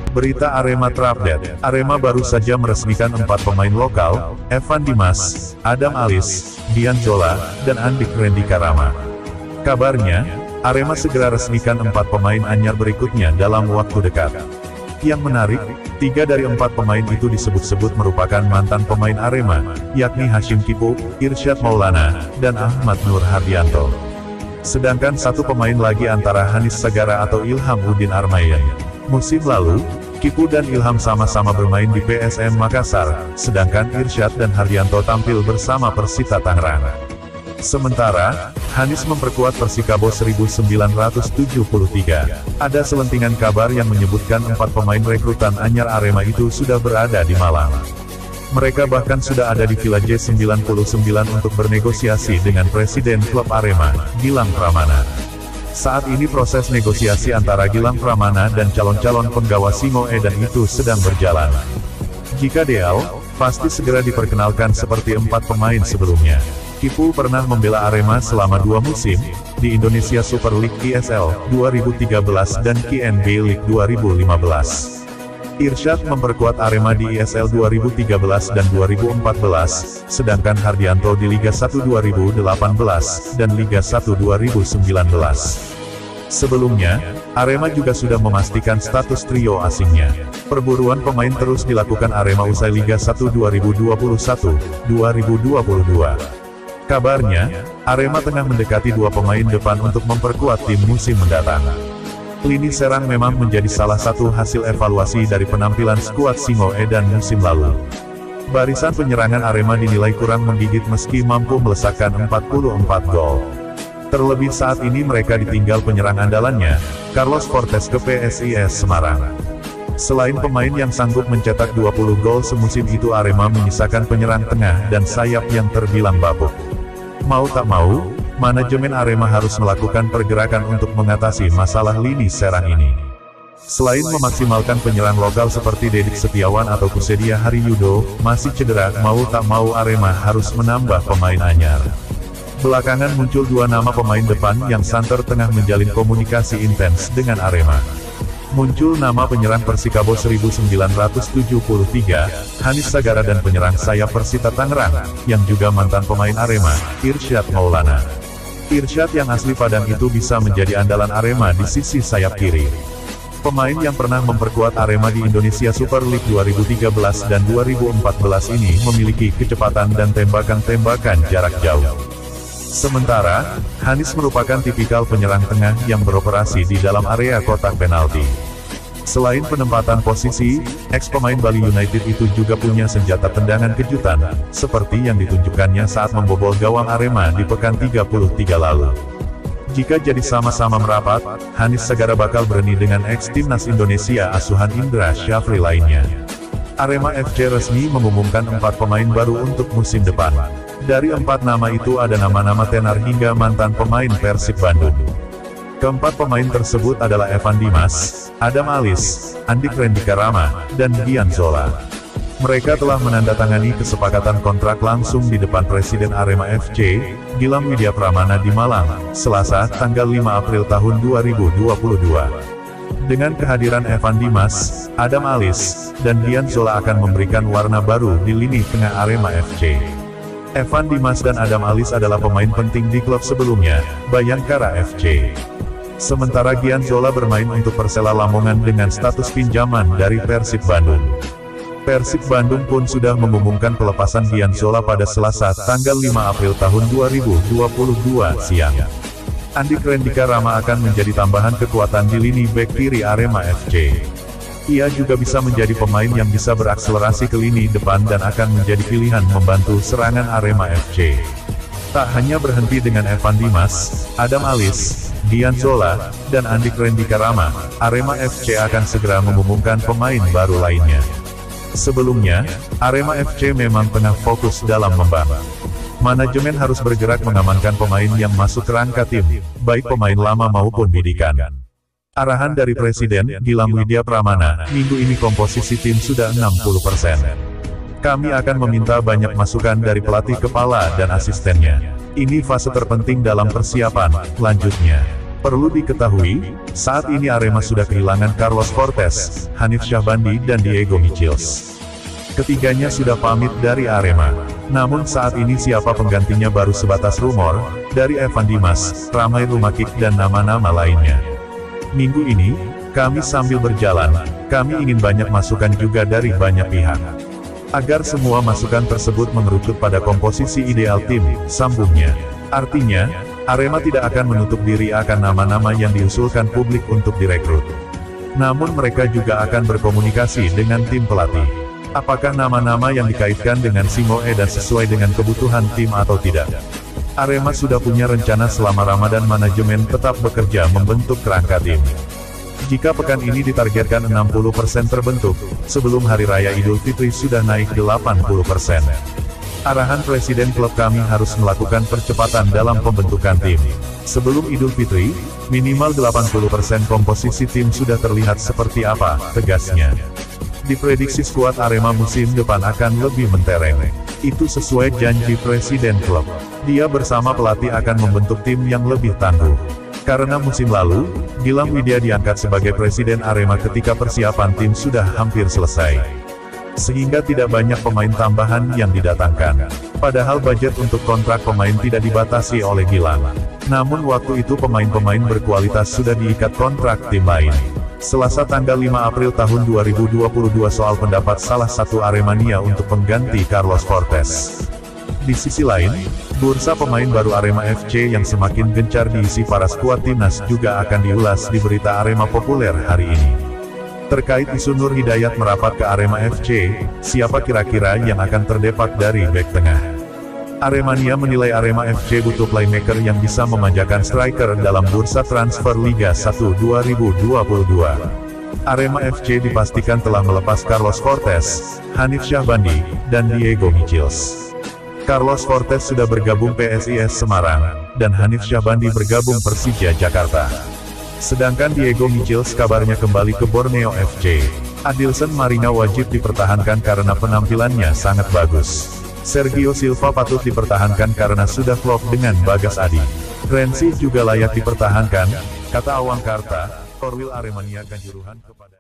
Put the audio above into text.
Berita Arema terupdate. Arema baru saja meresmikan 4 pemain lokal, Evan Dimas, Adam Alis, Dian Zola, dan Andik Rendika Rama. Kabarnya, Arema segera resmikan 4 pemain anyar berikutnya dalam waktu dekat. Yang menarik, 3 dari 4 pemain itu disebut-sebut merupakan mantan pemain Arema, yakni Hashim Kipu, Irsyad Maulana, dan Ahmad Nur Hardianto. Sedangkan 1 pemain lagi antara Hanis Sagara atau Ilham Udin Armayan. Musim lalu, Kipu dan Ilham sama-sama bermain di PSM Makassar, sedangkan Irsyad dan Hardianto tampil bersama Persita Tangerang. Sementara, Hanis memperkuat Persikabo 1973. Ada selentingan kabar yang menyebutkan 4 pemain rekrutan anyar Arema itu sudah berada di Malang. Mereka bahkan sudah ada di Villa J99 untuk bernegosiasi dengan Presiden klub Arema, Gilang Pramana. Saat ini proses negosiasi antara Gilang Pramana dan calon-calon penggawa Singo Edan itu sedang berjalan. Jika deal, pasti segera diperkenalkan seperti 4 pemain sebelumnya. Kipu pernah membela Arema selama 2 musim, di Indonesia Super League ISL 2013 dan KNB League 2015. Irsyad memperkuat Arema di ISL 2013 dan 2014, sedangkan Hardianto di Liga 1 2018, dan Liga 1 2019. Sebelumnya, Arema juga sudah memastikan status trio asingnya. Perburuan pemain terus dilakukan Arema usai Liga 1 2021-2022. Kabarnya, Arema tengah mendekati 2 pemain depan untuk memperkuat tim musim mendatang. Lini serang memang menjadi salah satu hasil evaluasi dari penampilan skuad Singo Edan musim lalu. Barisan penyerangan Arema dinilai kurang menggigit meski mampu melesakkan 44 gol. Terlebih saat ini mereka ditinggal penyerang andalannya, Carlos Fortes ke PSIS Semarang. Selain pemain yang sanggup mencetak 20 gol semusim itu, Arema menyisakan penyerang tengah dan sayap yang terbilang bapuk. Mau tak mau, manajemen Arema harus melakukan pergerakan untuk mengatasi masalah lini serang ini. Selain memaksimalkan penyerang lokal seperti Dedik Setiawan atau Kusedia Hariyudo, masih cedera, mau tak mau Arema harus menambah pemain anyar. Belakangan muncul 2 nama pemain depan yang santer tengah menjalin komunikasi intens dengan Arema. Muncul nama penyerang Persikabo 1973, Hanis Sagara, dan penyerang sayap Persita Tangerang, yang juga mantan pemain Arema, Irsyad Maulana. Irsyad yang asli Padang itu bisa menjadi andalan Arema di sisi sayap kiri. Pemain yang pernah memperkuat Arema di Indonesia Super League 2013 dan 2014 ini memiliki kecepatan dan tembakan-tembakan jarak jauh. Sementara, Hanis merupakan tipikal penyerang tengah yang beroperasi di dalam area kotak penalti. Selain penempatan posisi, ex-pemain Bali United itu juga punya senjata tendangan kejutan, seperti yang ditunjukkannya saat membobol gawang Arema di pekan 33 lalu. Jika jadi sama-sama merapat, Hanis Sagara bakal berani dengan ex-timnas Indonesia asuhan Indra Syafri lainnya. Arema FC resmi mengumumkan 4 pemain baru untuk musim depan. Dari 4 nama itu ada nama-nama tenar hingga mantan pemain Persib Bandung. Keempat pemain tersebut adalah Evan Dimas, Adam Alis, Andik Rendika Rama, dan Dian Zola. Mereka telah menandatangani kesepakatan kontrak langsung di depan Presiden Arema FC, Gilang Widya Pramana di Malang, Selasa, tanggal 5 April tahun 2022. Dengan kehadiran Evan Dimas, Adam Alis, dan Dian Zola akan memberikan warna baru di lini tengah Arema FC. Evan Dimas dan Adam Alis adalah pemain penting di klub sebelumnya, Bayangkara FC. Sementara Dian Zola bermain untuk Persela Lamongan dengan status pinjaman dari Persib Bandung. Persib Bandung pun sudah mengumumkan pelepasan Dian Zola pada Selasa, tanggal 5 April tahun 2022 siang. Andik Rendika Rama akan menjadi tambahan kekuatan di lini bek kiri Arema FC. Ia juga bisa menjadi pemain yang bisa berakselerasi ke lini depan dan akan menjadi pilihan membantu serangan Arema FC. Tak hanya berhenti dengan Evan Dimas, Adam Alis, Dian Zola, dan Andik Rendika Rama, Arema FC akan segera mengumumkan pemain baru lainnya. Sebelumnya, Arema FC memang tengah fokus dalam membangun. Manajemen harus bergerak mengamankan pemain yang masuk kerangka tim, baik pemain lama maupun bidikan. Arahan dari Presiden, Gilang Widya Pramana, minggu ini komposisi tim sudah 60%. Kami akan meminta banyak masukan dari pelatih kepala dan asistennya. Ini fase terpenting dalam persiapan, lanjutnya. Perlu diketahui, saat ini Arema sudah kehilangan Carlos Fortes, Hanif Syahbandi dan Diego Michels. Ketiganya sudah pamit dari Arema. Namun saat ini siapa penggantinya baru sebatas rumor, dari Evan Dimas, Ramai Rumakik dan nama-nama lainnya. Minggu ini, kami sambil berjalan, kami ingin banyak masukan juga dari banyak pihak. Agar semua masukan tersebut mengerucut pada komposisi ideal tim, sambungnya. Artinya, Arema tidak akan menutup diri akan nama-nama yang diusulkan publik untuk direkrut. Namun mereka juga akan berkomunikasi dengan tim pelatih. Apakah nama-nama yang dikaitkan dengan Simo Edan sesuai dengan kebutuhan tim atau tidak? Arema sudah punya rencana selama Ramadan manajemen tetap bekerja membentuk kerangka tim. Jika pekan ini ditargetkan 60% terbentuk, sebelum Hari Raya Idul Fitri sudah naik 80%. Arahan Presiden klub kami harus melakukan percepatan dalam pembentukan tim. Sebelum Idul Fitri, minimal 80% komposisi tim sudah terlihat seperti apa, tegasnya. Diprediksi skuad Arema musim depan akan lebih mentereng. Itu sesuai janji Presiden klub. Dia bersama pelatih akan membentuk tim yang lebih tangguh. Karena musim lalu, Gilang Widya diangkat sebagai Presiden Arema ketika persiapan tim sudah hampir selesai. Sehingga tidak banyak pemain tambahan yang didatangkan. Padahal budget untuk kontrak pemain tidak dibatasi oleh Gilang. Namun waktu itu pemain-pemain berkualitas sudah diikat kontrak tim lain. Selasa tanggal 5 April tahun 2022 soal pendapat salah satu Aremania untuk pengganti Carlos Fortes. Di sisi lain, bursa pemain baru Arema FC yang semakin gencar diisi para skuad timnas juga akan diulas di berita Arema Populer hari ini. Terkait isu Nur Hidayat merapat ke Arema FC, siapa kira-kira yang akan terdepak dari bek tengah? Aremania menilai Arema FC butuh playmaker yang bisa memanjakan striker dalam bursa transfer Liga 1 2022. Arema FC dipastikan telah melepas Carlos Fortes, Hanif Syahbandi, dan Diego Michels. Carlos Fortes sudah bergabung PSIS Semarang, dan Hanif Syahbandi bergabung Persija Jakarta. Sedangkan Diego Michels kabarnya kembali ke Borneo FC. Adilson Marina wajib dipertahankan karena penampilannya sangat bagus. Sergio Silva patut dipertahankan karena sudah klop dengan Bagas Adi. Renzi juga layak dipertahankan, kata Awang Karta, Korwil Aremania Kanjuruhan kepada